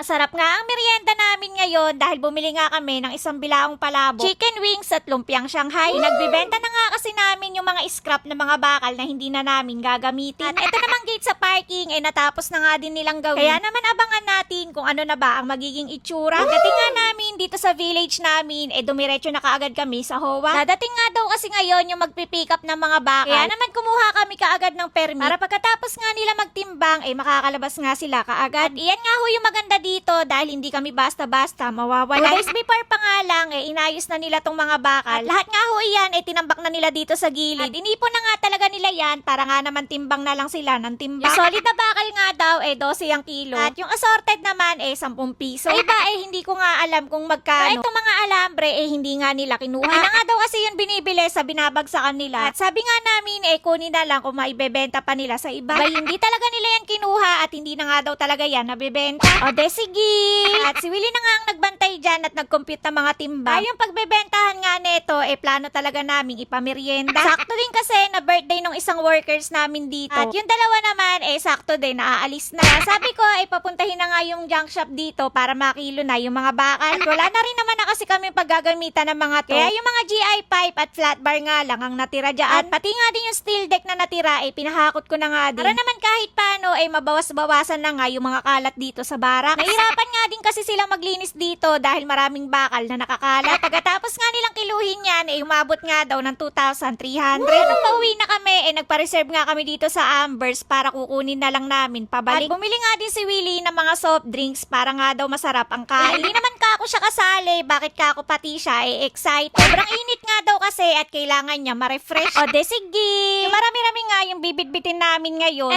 Masarap nga ang merienda namin ngayon dahil bumili nga kami ng isang bilaong palabok, chicken wings at lumpiang Shanghai. Nagbibenta na nga kasi namin yung mga scrap na mga bakal na hindi na namin gagamitin. At ito namang gate sa parking natapos na nga din nilang gawin. Kaya naman abangan natin kung ano na ba ang magiging itsura. Pagdating nga namin dito sa village namin, dumiretso na kaagad kami sa HOA. Dadating nga daw kasi ngayon yung magpipick up ng mga bakal. Kaya naman kumuha kami kaagad ng permit para pagkatapos nga nila magtimbang, makakalabas nga sila kaagad. At iyan nga ho yung maganda dito dahil hindi kami basta-basta mawawala. 2 days before pa nga lang, inayos na nila tong mga bakal. At lahat nga ho iyan, tinambak na nila dito sa gilid. At inipon na nga talaga nila yan para nga naman timbang na lang sila ng timbang. Yung solid na bakal nga daw, 12 ang kilo. At yung assorted naman, 10 piso. Ay ba, hindi ko nga alam kung magkano. Itong mga alambre, hindi nga nila kinuha. Na nga daw kasi yun binibili sa binabagsakan nila. At sabi nga namin, kunin na lang kung maibebenta pa nila sa iba. Bay, hindi talaga nila yan kinuha at hindi na nga daw talaga yan nabibenta. O de sige. At si Willie na nga ang nagbantay dyan at nag-compute ng mga timbang. Ay, yung pagbebentahan nga neto, plano talaga naming ipamerienda. Sakto din kasi na birthday ng isang workers namin dito. At yung dalawa naman, sakto din, naaalis na. Sabi ko, papuntahin na nga yung junk shop dito para makilo na yung mga bakal. At wala na rin naman na kasi kami paggagamitan ng mga to. Kaya yung mga GI pipe at flat bar nga lang ang natira dyan. At pati nga din yung steel deck na natira, pinahakot ko na nga din. Para naman kahit paano, mabawas-bawasan na nga yung mga kalat dito sa barak. Nahirapan nga din kasi sila maglinis dito dahil maraming bakal na nakakalat. Pagkatapos nga nilang kiluhin yan, umabot nga daw ng 2,300. Nung pauwi na kami, nagpa-reserve nga kami dito sa Ambers para kukunin na lang namin pabalik. At bumili nga din si Willie ng mga soft drinks para nga daw masarap ang kain. Hindi naman ka ako siya kasali, bakit ka ako pati siya excited. Sobrang init nga daw kasi at kailangan niya ma-refresh. O de sige. Marami-rami nga yung bibitbitin namin ngayon.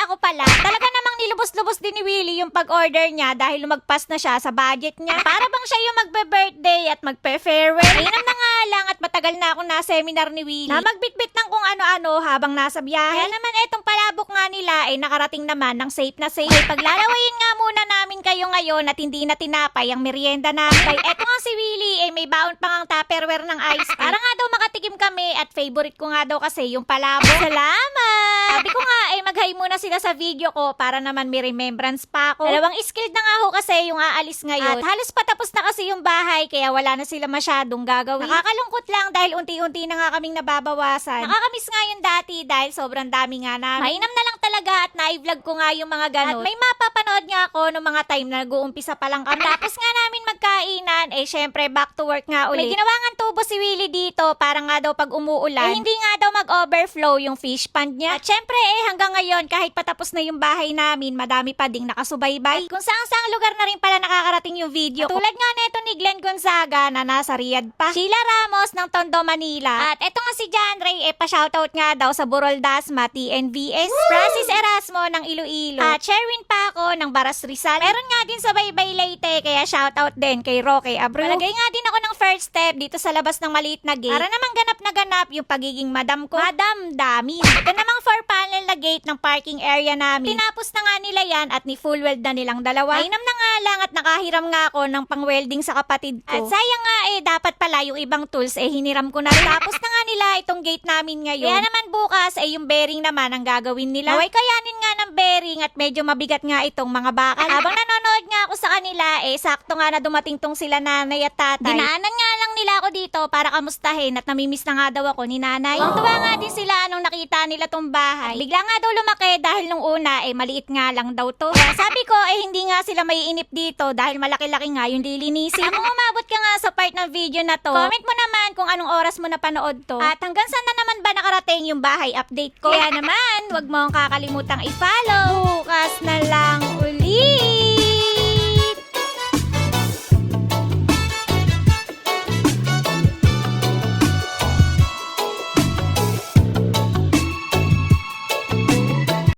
Ako pala, talaga namang nilubos-lubos din ni Willie yung pag-order niya dahil lumagpas na siya sa budget niya. Para bang siya yung magbe-birthday at magpe-farewell. Inam na nga lang at matagal na akong na-seminar ni Willie na magbitbit ng kung ano-ano habang nasa biyahe. Kaya naman etong palabok nga nila nakarating naman ng safe na safe. Paglalawayin nga muna namin kayo ngayon at hindi na tinapay ang merienda namin. Eto nga si Willie may baon pa ngang tupperware ng ice cream. Para nga daw makatikim kami at favorite ko nga daw kasi yung palabok. Salamat! Sabi ko nga mag-hi muna sila sa video ko para naman may remembrance pa ako. Dalawang skilled na nga ho kasi yung aalis ngayon. At halos patapos na kasi yung bahay kaya wala na sila masyadong gagawin. Nakakalungkot lang dahil unti-unti na nga kaming nababawasan. Nakakamiss nga yung dati dahil sobrang dami nga namin. Mainam na lang talaga at na-vlog ko nga yung mga ganun. At may mapapanood nga ako noong mga time na nag-uumpisa pa lang kami. Tapos nga namin magkainan, syempre back to work nga ulit. May ginawa nga tubo si Willie dito para nga daw pag umuulan, hindi nga daw mag-overflow yung fish pond niya. At syempre hanggang ngayon kahit patapos na yung bahay namin, madami pa ding nakasubaybay. At kung saan-saang lugar na rin pala nakakarating yung video ko. Tulad nga neto ni Glenn Gonzaga na nasa Riyadh pa. Sheila Ramos ng Tondo, Manila. At eto nga si John Ray, pa-shoutout nga daw sa Burol Dasma, TNVS. Francis Erasmo ng Iloilo. At Sherwin Paco ng Baras Rizal. Meron nga din sa Baybay Leyte, kaya shoutout din kay Roque Abreu. Palagay nga din ako ng first step dito sa labas ng maliit na gate. Para namang ganap na ganap yung pagiging madam ko. Madam Dami. Ito namang 4-panel na gate ng parking area namin. Tinapos na nga nila yan at ni full weld na nilang dalawa. Mainam na nga lang at nakahiram nga ako ng pang-welding sa kapatid ko. At sayang nga dapat pala yung ibang tools hiniram ko na rin. Tapos na nga nila itong gate namin ngayon. Kaya naman bukas yung bearing naman ang gagawin nila. Naway kayanin nga ng bearing at medyo mabigat nga itong mga bakal. Habang nanonood nga ako sa kanila, sakto nga na dumating tong sila nanay at tatay. Dinaanan nga lang nila ako dito para kamustahin at namimiss na nga daw ako ni nanay. Tuwa nga din sila nung nakita nila tong bahay. Bigla nga daw lumaki dahil nung una maliit nga lang daw to. Kaya sabi ko hindi nga sila maiinip dito dahil malaki-laki nga yung lilinisin. Kung umabot ka nga sa part ng video na to, comment mo naman kung anong oras mo napanood to. At hanggang saan na naman ba nakarating yung bahay update ko. Kaya naman, wag mo akong kakalimutang i-follow. Bukas